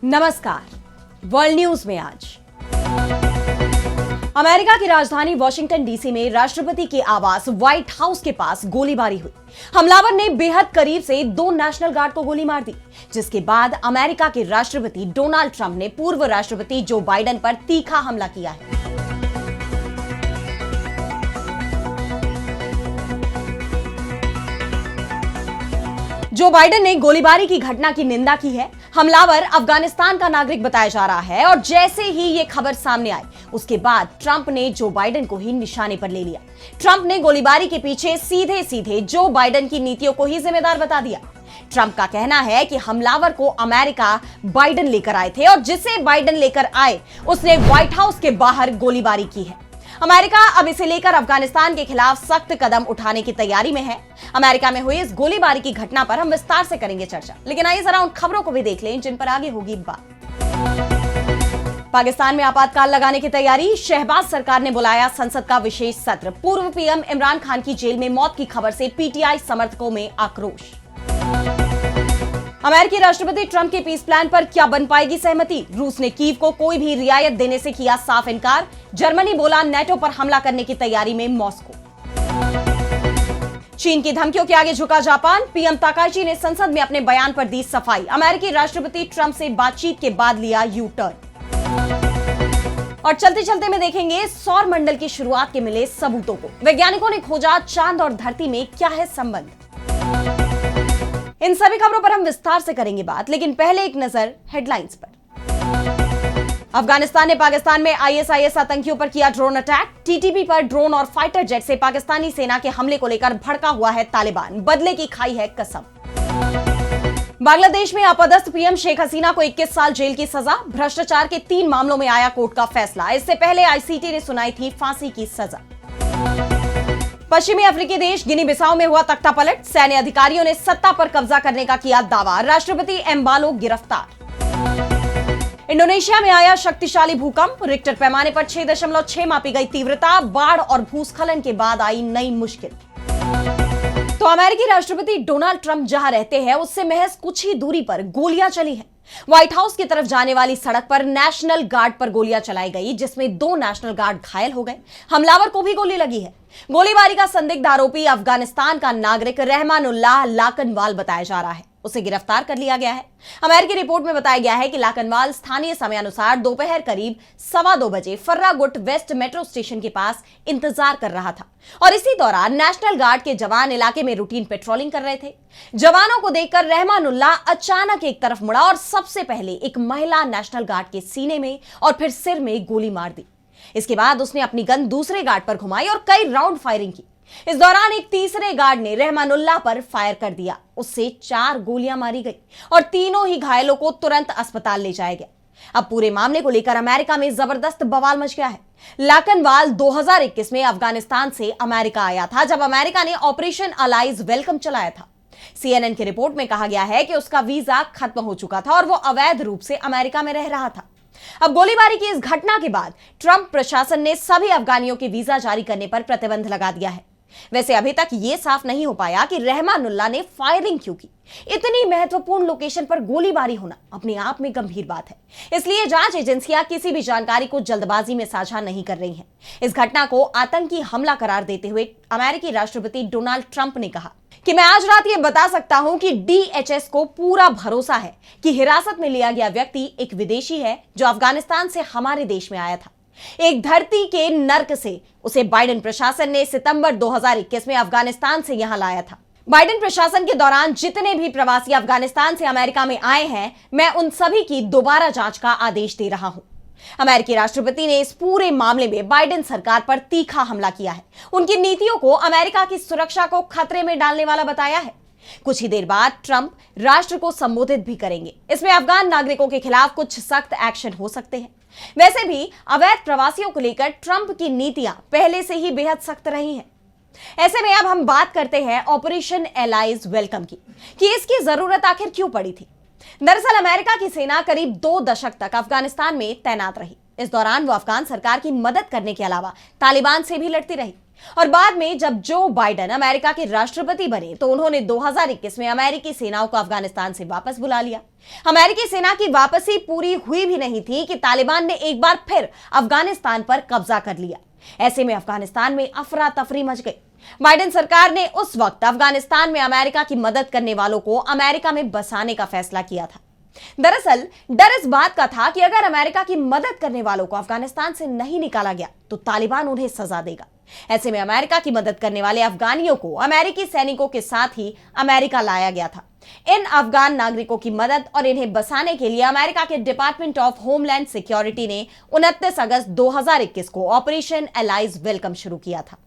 नमस्कार। World news में आज अमेरिका की राजधानी वॉशिंगटन डीसी में राष्ट्रपति के आवास व्हाइट हाउस के पास गोलीबारी हुई। हमलावर ने बेहद करीब से 2 नेशनल गार्ड को गोली मार दी, जिसके बाद अमेरिका के राष्ट्रपति डोनाल्ड ट्रंप ने पूर्व राष्ट्रपति जो बाइडेन पर तीखा हमला किया है। जो बाइडेन ने गोलीबारी की घटना की निंदा की है। हमलावर अफगानिस्तान का नागरिक बताया जा रहा है और जैसे ही ये खबर सामने आई, उसके बाद ट्रंप ने जो बाइडेन को ही निशाने पर ले लिया। ट्रंप ने गोलीबारी के पीछे सीधे सीधे जो बाइडेन की नीतियों को ही जिम्मेदार बता दिया। ट्रंप का कहना है कि हमलावर को अमेरिका बाइडेन लेकर आए थे और जिसे बाइडेन लेकर आए उसने व्हाइट हाउस के बाहर गोलीबारी की है। अमेरिका अब इसे लेकर अफगानिस्तान के खिलाफ सख्त कदम उठाने की तैयारी में है। अमेरिका में हुई इस गोलीबारी की घटना पर हम विस्तार से करेंगे चर्चा, लेकिन आइए जरा उन खबरों को भी देख लें जिन पर आगे होगी बात। पाकिस्तान में आपातकाल लगाने की तैयारी। शहबाज सरकार ने बुलाया संसद का विशेष सत्र। पूर्व पीएम इमरान खान की जेल में मौत की खबर से पीटीआई समर्थकों में आक्रोश। अमेरिकी राष्ट्रपति ट्रंप के पीस प्लान पर क्या बन पाएगी सहमति। रूस ने कीव को कोई भी रियायत देने से किया साफ इनकार। जर्मनी बोला नेटो पर हमला करने की तैयारी में मॉस्को। चीन की धमकियों के आगे झुका जापान। पीएम ताकाची ने संसद में अपने बयान पर दी सफाई। अमेरिकी राष्ट्रपति ट्रंप से बातचीत के बाद लिया यू टर्न। और चलते चलते में देखेंगे सौर मंडल की शुरुआत के मिले सबूतों को। वैज्ञानिकों ने खोजा चांद और धरती में क्या है संबंध। इन सभी खबरों पर हम विस्तार से करेंगे बात, लेकिन पहले एक नजर हेडलाइंस पर। अफगानिस्तान ने पाकिस्तान में आईएसआईएस आतंकियों पर किया ड्रोन अटैक। टीटीपी पर ड्रोन और फाइटर जेट से पाकिस्तानी सेना के हमले को लेकर भड़का हुआ है तालिबान। बदले की खाई है कसम। बांग्लादेश में अपदस्थ पीएम शेख हसीना को 21 साल जेल की सजा। भ्रष्टाचार के 3 मामलों में आया कोर्ट का फैसला। इससे पहले आईसीटी ने सुनाई थी फांसी की सजा। पश्चिमी अफ्रीकी देश गिनी बिसाऊ में हुआ तख्ता पलट। सैन्य अधिकारियों ने सत्ता पर कब्जा करने का किया दावा। राष्ट्रपति एम्बालो गिरफ्तार। इंडोनेशिया में आया शक्तिशाली भूकंप। रिक्टर पैमाने पर 6.6 मापी गई तीव्रता। बाढ़ और भूस्खलन के बाद आई नई मुश्किल। तो अमेरिकी राष्ट्रपति डोनाल्ड ट्रंप जहां रहते हैं उससे महज कुछ ही दूरी पर गोलियां चली हैं। व्हाइट हाउस की तरफ जाने वाली सड़क पर नेशनल गार्ड पर गोलियां चलाई गई, जिसमें 2 नेशनल गार्ड घायल हो गए। हमलावर को भी गोली लगी है। गोलीबारी का संदिग्ध आरोपी अफगानिस्तान का नागरिक रहमानुल्लाह लाकनवाल बताया जा रहा है। उसे गिरफ्तार कर लिया गया है। अमेरिकी रिपोर्ट में बताया गया है कि लाकनवाल स्थानीय समय अनुसार दोपहर करीब 2:15 बजे फर्रागुट वेस्ट मेट्रो स्टेशन के पास इंतजार कर रहा था और इसी दौरान नेशनल गार्ड के जवान इलाके में रूटीन पेट्रोलिंग कर रहे थे। जवानों को देखकर रहमानुल्लाह अचानक एक तरफ मुड़ा और सबसे पहले एक महिला नेशनल गार्ड के सीने में और फिर सिर में गोली मार दी। इसके बाद उसने अपनी गन दूसरे गार्ड पर घुमाई और कई राउंड फायरिंग की। इस दौरान एक तीसरे गार्ड ने रहमानुल्लाह पर फायर कर दिया। उससे 4 गोलियां मारी गई और तीनों ही घायलों को तुरंत अस्पताल ले जाया गया। अब पूरे मामले को लेकर अमेरिका में जबरदस्त बवाल मच गया है। लाकनवाल 2021 में अफगानिस्तान से अमेरिका आया था, जब अमेरिका ने ऑपरेशन अलाइज वेलकम चलाया था। CNN की रिपोर्ट में कहा गया है कि उसका वीजा खत्म हो चुका था और वो अवैध रूप से अमेरिका में रह रहा था। अब गोलीबारी की इस घटना के बाद ट्रंप प्रशासन ने सभी अफगानियों के वीजा जारी करने पर प्रतिबंध लगा दिया है। वैसे अभी तक यह साफ नहीं हो पाया कि रहमानुल्लाह ने फायरिंग क्यों की। इतनी महत्वपूर्ण लोकेशन पर गोलीबारी होना अपने आप में गंभीर बात है, इसलिए जांच एजेंसियां किसी भी जानकारी को जल्दबाजी में साझा नहीं कर रही हैं। इस घटना को आतंकी हमला करार देते हुए अमेरिकी राष्ट्रपति डोनाल्ड ट्रंप ने कहा कि मैं आज रात ये बता सकता हूं कि DHS को पूरा भरोसा है कि हिरासत में लिया गया व्यक्ति एक विदेशी है जो अफगानिस्तान से हमारे देश में आया था। एक धरती के नर्क से उसे बाइडेन प्रशासन ने सितंबर 2021 में अफगानिस्तान से यहां लाया था। बाइडेन प्रशासन के दौरान जितने भी प्रवासी अफगानिस्तान से अमेरिका में आए हैं, मैं उन सभी की दोबारा जांच का आदेश दे रहा हूं। अमेरिकी राष्ट्रपति ने इस पूरे मामले में बाइडेन सरकार पर तीखा हमला किया है। उनकी नीतियों को अमेरिका की सुरक्षा को खतरे में डालने वाला बताया है। कुछ ही देर बाद ट्रंप राष्ट्र को संबोधित भी करेंगे। इसमें अफगान नागरिकों के खिलाफ कुछ सख्त एक्शन हो सकते हैं। वैसे भी अवैध प्रवासियों को लेकर ट्रंप की नीतियां पहले से ही बेहद सख्त रही हैं। ऐसे में अब हम बात करते हैं ऑपरेशन एलाइज वेलकम की, कि इसकी जरूरत आखिर क्यों पड़ी थी। दरअसल अमेरिका की सेना करीब 2 दशक तक अफगानिस्तान में तैनात रही। इस दौरान वो अफगान सरकार की मदद करने के अलावा तालिबान से भी लड़ती रही। और बाद में जब जो बाइडेन अमेरिका के राष्ट्रपति बने तो उन्होंने 2021 में अमेरिकी सेनाओं को अफगानिस्तान से वापस बुला लिया। अमेरिकी सेना की वापसी पूरी हुई भी नहीं थी कि तालिबान ने एक बार फिर अफगानिस्तान पर कब्जा कर लिया। ऐसे में अफगानिस्तान में अफरा तफरी मच गई। बाइडेन सरकार ने उस वक्त अफगानिस्तान में अमेरिका की मदद करने वालों को अमेरिका में बसाने का फैसला किया था। दरअसल डर इस बात का था कि अगर अमेरिका की मदद करने वालों को अफगानिस्तान से नहीं निकाला गया तो तालिबान उन्हें सजा देगा। ऐसे में अमेरिका की मदद करने वाले अफगानियों को अमेरिकी सैनिकों के साथ ही अमेरिका लाया गया था। इन अफगान नागरिकों की मदद और इन्हें बसाने के लिए अमेरिका के डिपार्टमेंट ऑफ होमलैंड सिक्योरिटी ने 29 अगस्त 2021 को ऑपरेशन एलाइज वेलकम शुरू किया था।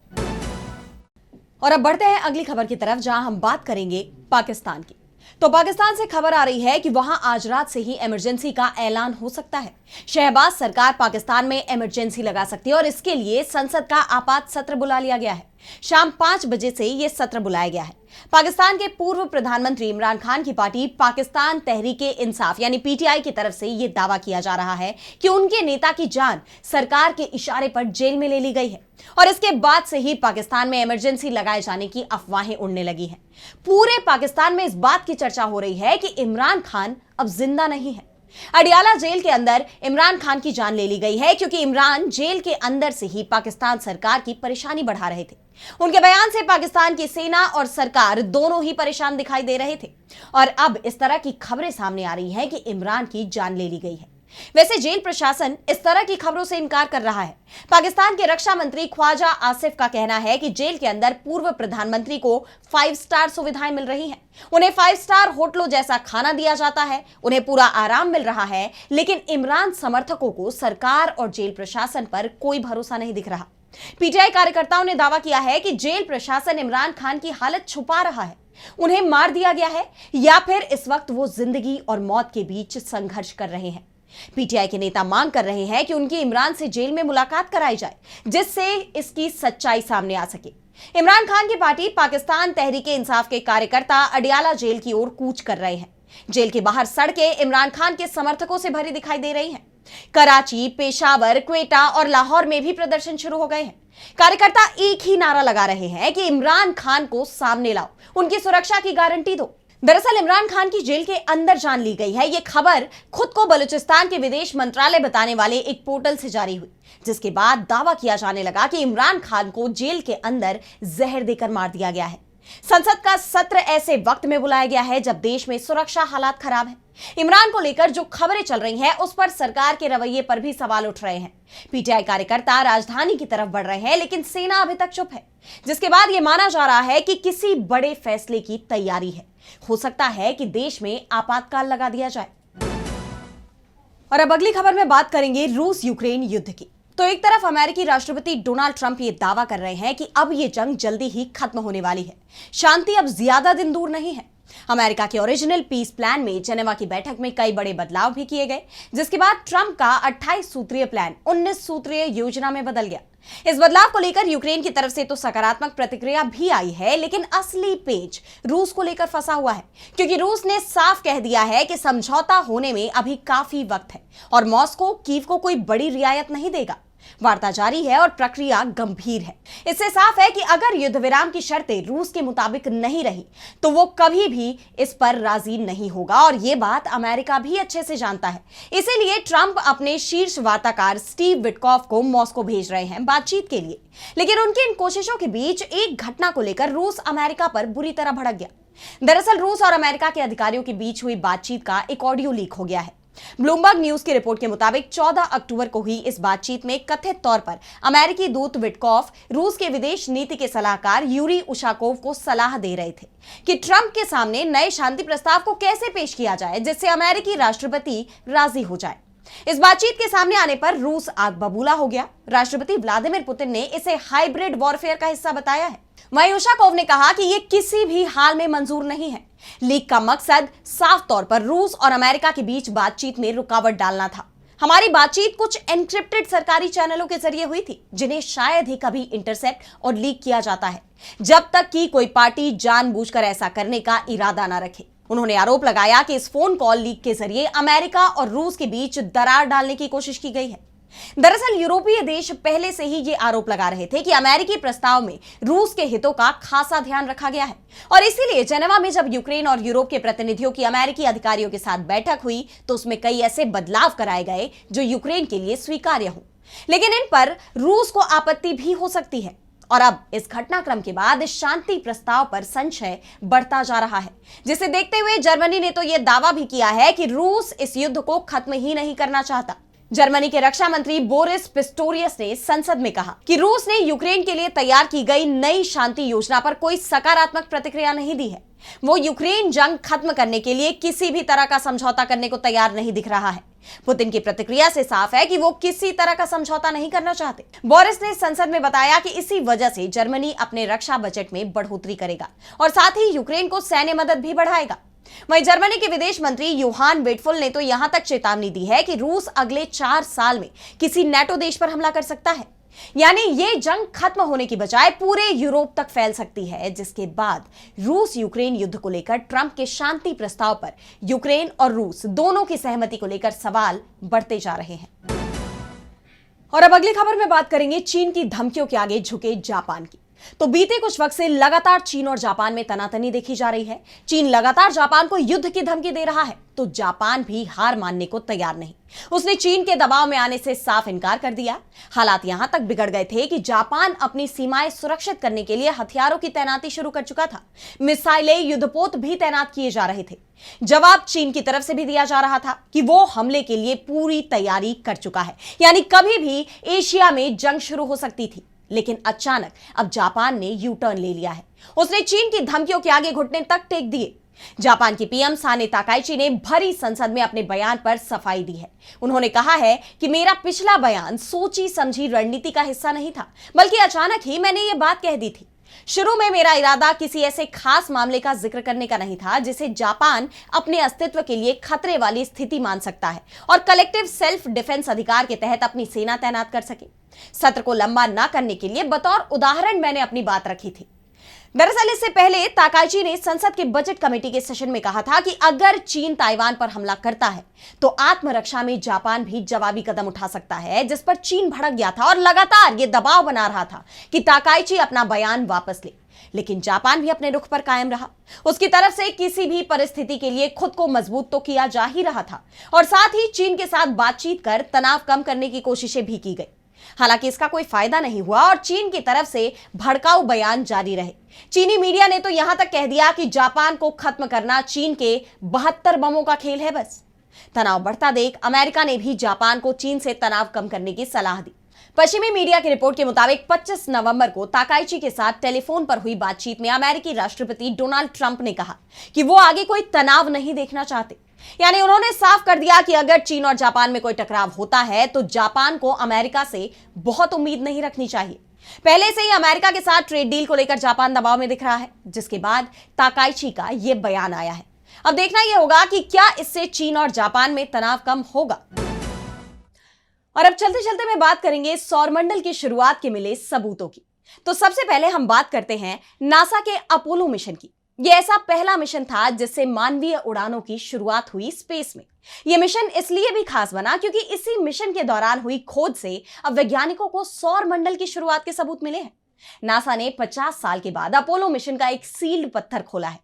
और अब बढ़ते हैं अगली खबर की तरफ, जहां हम बात करेंगे पाकिस्तान की। तो पाकिस्तान से खबर आ रही है कि वहां आज रात से ही इमरजेंसी का ऐलान हो सकता है। शहबाज सरकार पाकिस्तान में इमरजेंसी लगा सकती है और इसके लिए संसद का आपात सत्र बुला लिया गया है। शाम 5 बजे से यह सत्र बुलाया गया है। पाकिस्तान के पूर्व प्रधानमंत्री इमरान खान की पार्टी पाकिस्तान तहरीक इंसाफ यानी पीटीआई की तरफ से यह दावा किया जा रहा है कि उनके नेता की जान सरकार के इशारे पर जेल में ले ली गई है और इसके बाद से ही पाकिस्तान में इमरजेंसी लगाए जाने की अफवाहें उड़ने लगी हैं। पूरे पाकिस्तान में इस बात की चर्चा हो रही है कि इमरान खान अब जिंदा नहीं है। अडियाला जेल के अंदर इमरान खान की जान ले ली गई है क्योंकि इमरान जेल के अंदर से ही पाकिस्तान सरकार की परेशानी बढ़ा रहे थे। उनके बयान से पाकिस्तान की सेना और सरकार दोनों ही परेशान दिखाई दे रहे थे और अब इस तरह की खबरें सामने आ रही हैं कि इमरान की जान ले ली गई है। वैसे जेल प्रशासन इस तरह की खबरों से इनकार कर रहा है। पाकिस्तान के रक्षा मंत्री ख्वाजा आसिफ का कहना है कि जेल के अंदर पूर्व प्रधानमंत्री को 5 स्टार सुविधाएं मिल रही हैं। उन्हें 5 स्टार होटलों जैसा खाना दिया जाता है, उन्हें पूरा आराम मिल रहा है, लेकिन इमरान समर्थकों को सरकार और जेल प्रशासन पर कोई भरोसा नहीं दिख रहा। पीटीआई कार्यकर्ताओं ने दावा किया है कि जेल प्रशासन इमरान खान की हालत छुपा रहा है, उन्हें मार दिया गया है या फिर इस वक्त वो जिंदगी और मौत के बीच संघर्ष कर रहे हैं। पीटीआई के नेता मांग कर रहे हैं कि उनकी इमरान से जेल में मुलाकात कराई जाए जिससे इसकी सच्चाई सामने आ सके। इमरान खान की पार्टी पाकिस्तान तहरीक इंसाफ के कार्यकर्ता अडियाला जेल की ओर कूच कर रहे हैं। जेल के बाहर सड़कें इमरान खान के समर्थकों से भरी दिखाई दे रही हैं। कराची, पेशावर, क्वेटा और लाहौर में भी प्रदर्शन शुरू हो गए हैं। कार्यकर्ता एक ही नारा लगा रहे हैं कि इमरान खान को सामने लाओ, उनकी सुरक्षा की गारंटी दो। दरअसल इमरान खान की जेल के अंदर जान ली गई है। यह खबर खुद को बलूचिस्तान के विदेश मंत्रालय बताने वाले एक पोर्टल से जारी हुई, जिसके बाद दावा किया जाने लगा कि इमरान खान को जेल के अंदर जहर देकर मार दिया गया है। संसद का सत्र ऐसे वक्त में बुलाया गया है जब देश में सुरक्षा हालात खराब है। इमरान को लेकर जो खबरें चल रही हैं उस पर सरकार के रवैये पर भी सवाल उठ रहे हैं। पीटीआई कार्यकर्ता राजधानी की तरफ बढ़ रहे हैं लेकिन सेना अभी तक चुप है, जिसके बाद यह माना जा रहा है कि किसी बड़े फैसले की तैयारी है। हो सकता है कि देश में आपातकाल लगा दिया जाए। और अब अगली खबर में बात करेंगे रूस यूक्रेन युद्ध की। तो एक तरफ अमेरिकी राष्ट्रपति डोनाल्ड ट्रंप ये दावा कर रहे हैं कि अब ये जंग जल्दी ही खत्म होने वाली है, शांति अब ज्यादा दिन दूर नहीं है। अमेरिका के ओरिजिनल पीस प्लान में जेनेवा की बैठक में कई बड़े बदलाव भी किए गए, जिसके बाद ट्रंप का 28 सूत्रीय प्लान 19 सूत्रीय योजना में बदल गया। इस बदलाव को लेकर यूक्रेन की तरफ से तो सकारात्मक प्रतिक्रिया भी आई है, लेकिन असली पेच रूस को लेकर फंसा हुआ है, क्योंकि रूस ने साफ कह दिया है कि समझौता होने में अभी काफी वक्त है और मॉस्को कीव को कोई बड़ी रियायत नहीं देगा। वार्ता जारी है और प्रक्रिया गंभीर है। इससे साफ है कि अगर युद्ध विराम की शर्तें रूस के मुताबिक नहीं रही तो वो कभी भी इस पर राजी नहीं होगा और ये बात अमेरिका भी अच्छे से जानता है। इसीलिए ट्रंप अपने शीर्ष वार्ताकार स्टीव विटकॉफ को मॉस्को भेज रहे हैं बातचीत के लिए। लेकिन उनकी इन कोशिशों के बीच एक घटना को लेकर रूस अमेरिका पर बुरी तरह भड़क गया। दरअसल रूस और अमेरिका के अधिकारियों के बीच हुई बातचीत का एक ऑडियो लीक हो गया है। ब्लूमबर्ग न्यूज की रिपोर्ट के मुताबिक 14 अक्टूबर को हुई इस बातचीत में कथित तौर पर अमेरिकी दूत विटकॉफ रूस के विदेश नीति के सलाहकार यूरी उशाकोव को सलाह दे रहे थे कि ट्रंप के सामने नए शांति प्रस्ताव को कैसे पेश किया जाए जिससे अमेरिकी राष्ट्रपति राजी हो जाए। इस बातचीत के सामने आने पर रूस आग बबूला हो गया। राष्ट्रपति व्लादिमीर पुतिन ने इसे हाइब्रिड वॉरफेयर का हिस्सा बताया है। वहीं उशाकोव ने कहा कि यह किसी भी हाल में मंजूर नहीं है। लीक का मकसद साफ तौर पर रूस और अमेरिका के बीच बातचीत में रुकावट डालना था। हमारी बातचीत कुछ एन्क्रिप्टेड सरकारी चैनलों के जरिए हुई थी, जिन्हें शायद ही कभी इंटरसेप्ट और लीक किया जाता है, जब तक कि कोई पार्टी जानबूझकर ऐसा करने का इरादा न रखे। उन्होंने आरोप लगाया कि इस फोन कॉल लीक के जरिए अमेरिका और रूस के बीच दरार डालने की कोशिश की गई है। दरअसल यूरोपीय देश पहले से ही ये आरोप लगा रहे थे कि अमेरिकी प्रस्ताव में रूस के हितों का खासा ध्यान रखा गया है और इसीलिए जेनेवा में जब यूक्रेन और यूरोप के प्रतिनिधियों की अमेरिकी अधिकारियों के साथ बैठक हुई तो उसमें कई ऐसे बदलाव कराए गए जो यूक्रेन के लिए स्वीकार्य हो, लेकिन इन पर रूस को आपत्ति भी हो सकती है। और अब इस घटनाक्रम के बाद इस शांति प्रस्ताव पर संशय बढ़ता जा रहा है, जिसे देखते हुए जर्मनी ने तो यह दावा भी किया है कि रूस इस युद्ध को खत्म ही नहीं करना चाहता। जर्मनी के रक्षा मंत्री बोरिस पिस्टोरियस ने संसद में कहा कि रूस ने यूक्रेन के लिए तैयार की गई नई शांति योजना पर कोई सकारात्मक प्रतिक्रिया नहीं दी है। वो यूक्रेन जंग खत्म करने के लिए किसी भी तरह का समझौता करने को तैयार नहीं दिख रहा है। पुतिन की प्रतिक्रिया से साफ है कि वो किसी तरह का समझौता नहीं करना चाहते। बोरिस ने संसद में बताया कि इसी वजह से जर्मनी अपने रक्षा बजट में बढ़ोतरी करेगा और साथ ही यूक्रेन को सैन्य मदद भी बढ़ाएगा। वहीं जर्मनी के विदेश मंत्री योहान वेडफुल ने तो यहां तक चेतावनी दी है कि रूस अगले 4 साल में किसी नेटो देश पर हमला कर सकता है, यानी ये जंग खत्म होने की बजाय पूरे यूरोप तक फैल सकती है, जिसके बाद रूस यूक्रेन युद्ध को लेकर ट्रंप के शांति प्रस्ताव पर यूक्रेन और रूस दोनों की सहमति को लेकर सवाल बढ़ते जा रहे हैं। और अब अगली खबर में बात करेंगे चीन की धमकियों के आगे झुके जापान की। तो बीते कुछ वक्त से लगातार चीन और जापान में तनातनी देखी जा रही है। चीन लगातार जापान को युद्ध की धमकी दे रहा है तो जापान भी हार मानने को तैयार नहीं। उसने चीन के दबाव में आने से साफ इनकार कर दिया। हालात यहां तक बिगड़ गए थे कि जापान अपनी सीमाएं सुरक्षित करने के लिए हथियारों की तैनाती शुरू कर चुका था। मिसाइलें, युद्धपोत भी तैनात किए जा रहे थे। जवाब चीन की तरफ से भी दिया जा रहा था कि वो हमले के लिए पूरी तैयारी कर चुका है, यानी कभी भी एशिया में जंग शुरू हो सकती थी। लेकिन अचानक अब जापान ने यू टर्न ले लिया है। उसने चीन की धमकियों के आगे घुटने तक टेक दिए। जापान की पीएम साने ताकाइची ने भरी संसद में अपने बयान पर सफाई दी है। उन्होंने कहा है कि मेरा पिछला बयान सोची समझी रणनीति का हिस्सा नहीं था, बल्कि अचानक ही मैंने ये बात कह दी थी। शुरू में मेरा इरादा किसी ऐसे खास मामले का जिक्र करने का नहीं था जिसे जापान अपने अस्तित्व के लिए खतरे वाली स्थिति मान सकता है और कलेक्टिव सेल्फ डिफेंस अधिकार के तहत अपनी सेना तैनात कर सके। सत्र को लंबा न करने के लिए बतौर उदाहरण मैंने अपनी बात रखी थी। दरअसल इससे पहले ताकाइची ने संसद के बजट कमेटी के सेशन में कहा था कि अगर चीन ताइवान पर हमला करता है तो आत्मरक्षा में जापान भी जवाबी कदम उठा सकता है, जिस पर चीन भड़क गया था और लगातार यह दबाव बना रहा था कि ताकाइची अपना बयान वापस ले। लेकिन जापान भी अपने रुख पर कायम रहा। उसकी तरफ से किसी भी परिस्थिति के लिए खुद को मजबूत तो किया जा ही रहा था और साथ ही चीन के साथ बातचीत कर तनाव कम करने की कोशिशें भी की गई। हालांकि इसका कोई फायदा नहीं हुआ और चीन की तरफ से भड़काऊ बयान जारी रहे। चीनी मीडिया ने तो यहां तक कह दिया कि जापान को खत्म करना चीन के 72 बमों का खेल है बस। तनाव बढ़ता देख अमेरिका ने भी जापान को चीन से तनाव कम करने की सलाह दी। पश्चिमी मीडिया की रिपोर्ट के मुताबिक 25 नवंबर को ताकाइची के साथ टेलीफोन पर हुई बातचीत में अमेरिकी राष्ट्रपति डोनाल्ड ट्रंप ने कहा कि वो आगे कोई तनाव नहीं देखना चाहते। यानी उन्होंने साफ कर दिया कि अगर चीन और जापान में कोई टकराव होता है तो जापान को अमेरिका से बहुत उम्मीद नहीं रखनी चाहिए। पहले से ही अमेरिका के साथ ट्रेड डील को लेकर जापान दबाव में दिख रहा है, जिसके बाद ताकाइची का यह बयान आया है। अब देखना यह होगा कि क्या इससे चीन और जापान में तनाव कम होगा। और अब चलते चलते मैं बात करेंगे सौरमंडल की शुरुआत के मिले सबूतों की। तो सबसे पहले हम बात करते हैं नासा के अपोलो मिशन की। यह ऐसा पहला मिशन था जिससे मानवीय उड़ानों की शुरुआत हुई स्पेस में। यह मिशन इसलिए भी खास बना क्योंकि इसी मिशन के दौरान हुई खोज से अब वैज्ञानिकों को सौर मंडल की शुरुआत के सबूत मिले हैं। नासा ने 50 साल के बाद अपोलो मिशन का एक सील्ड पत्थर खोला है।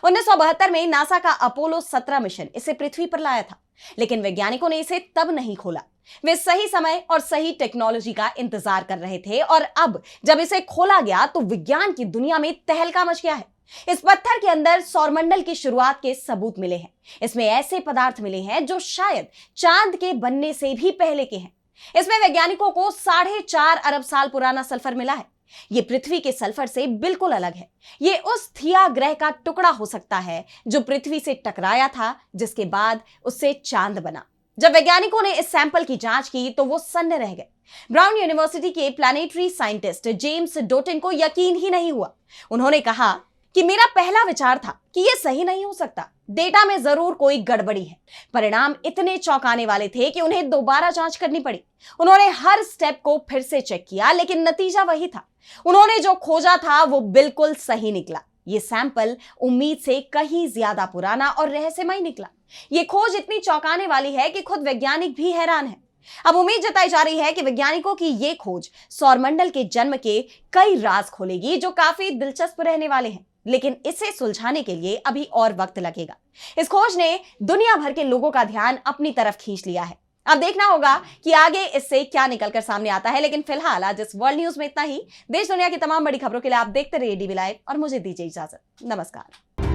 1972 में नासा का अपोलो 17 मिशन इसे पृथ्वी पर लाया था, लेकिन वैज्ञानिकों ने इसे तब नहीं खोला। वे सही समय और सही टेक्नोलॉजी का इंतजार कर रहे थे और अब जब इसे खोला गया तो विज्ञान की दुनिया में तहलका मच गया है। इस पत्थर के अंदर सौरमंडल की शुरुआत के सबूत मिले हैं। इसमें ऐसे पदार्थ मिले हैं जो शायद चांद के बनने से भी पहले के हैं। इसमें वैज्ञानिकों को 4.5 अरब साल पुराना सल्फर मिला है। यह पृथ्वी के सल्फर से बिल्कुल अलग है। यह उस थिया ग्रह का टुकड़ा हो सकता है जो पृथ्वी से टकराया था, जिसके बाद उससे चांद बना। जब वैज्ञानिकों ने इस सैंपल की जांच की तो वो सन्न रह गए। ब्राउन यूनिवर्सिटी के प्लैनेटरी साइंटिस्ट जेम्स डोटिन को यकीन ही नहीं हुआ। उन्होंने कहा कि मेरा पहला विचार था कि यह सही नहीं हो सकता, डेटा में जरूर कोई गड़बड़ी है। परिणाम इतने चौंकाने वाले थे कि उन्हें दोबारा जांच करनी पड़ी। उन्होंने हर स्टेप को फिर से चेक किया, लेकिन नतीजा वही था। उन्होंने जो खोजा था वो बिल्कुल सही निकला। ये सैंपल उम्मीद से कहीं ज्यादा पुराना और रहस्यमय निकला। ये खोज इतनी चौंकाने वाली है कि खुद वैज्ञानिक भी हैरान है। अब उम्मीद जताई जा रही है कि वैज्ञानिकों की ये खोज सौरमंडल के जन्म के कई राज खोलेगी जो काफी दिलचस्प रहने वाले हैं, लेकिन इसे सुलझाने के लिए अभी और वक्त लगेगा। इस खोज ने दुनिया भर के लोगों का ध्यान अपनी तरफ खींच लिया है। अब देखना होगा कि आगे इससे क्या निकलकर सामने आता है, लेकिन फिलहाल आज इस वर्ल्ड न्यूज में इतना ही। देश दुनिया की तमाम बड़ी खबरों के लिए आप देखते रहिए डीवी लाइव और मुझे दीजिए इजाजत। नमस्कार।